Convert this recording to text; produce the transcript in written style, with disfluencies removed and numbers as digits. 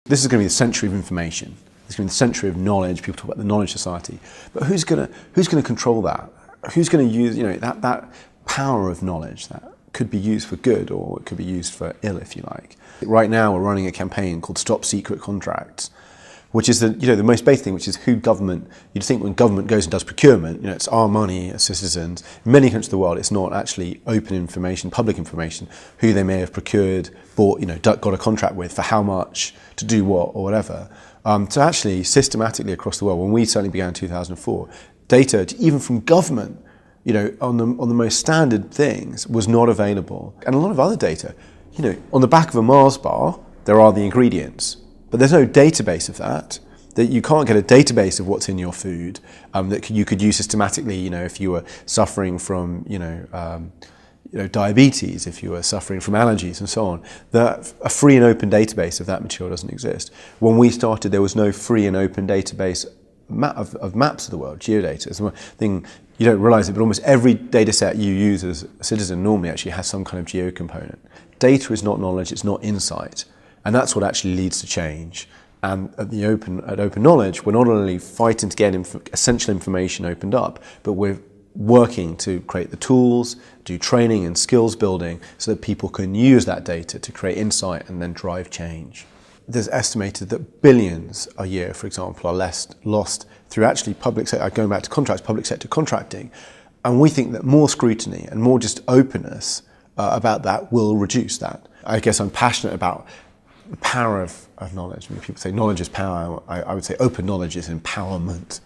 This is going to be the century of information. It's going to be the century of knowledge. People talk about the knowledge society. But who's going to control that? Who's going to use, that power of knowledge that could be used for good or it could be used for ill, if you like. Right now we're running a campaign called Stop Secret Contracts, which is the most basic thing, which is who government, you'd think when government goes and does procurement, it's our money as citizens. In many countries of the world, it's not actually open information, public information, who they may have procured, bought, got a contract with, for how much, to do what, or whatever. So actually, systematically across the world, when we certainly began in 2004, data, even from government, on the most standard things, was not available. And a lot of other data, on the back of a Mars bar, there are the ingredients. But there's no database of that you can't get a database of what's in your food that you could use systematically, if you were suffering from, diabetes, if you were suffering from allergies and so on. A free and open database of that material doesn't exist. When we started, there was no free and open database of maps of the world, geodata. It's one thing, you don't realize it, but almost every data set you use as a citizen normally actually has some kind of geo component. Data is not knowledge, it's not insight. And that's what actually leads to change. And at Open Knowledge, we're not only fighting to get essential information opened up, but we're working to create the tools, do training and skills building so that people can use that data to create insight and then drive change. There's estimated that billions a year, for example, are lost through actually public sector, going back to contracts, public sector contracting. And we think that more scrutiny and more just openness about that will reduce that. I guess I'm passionate about the power of knowledge. I mean, people say knowledge is power. I would say open knowledge is empowerment.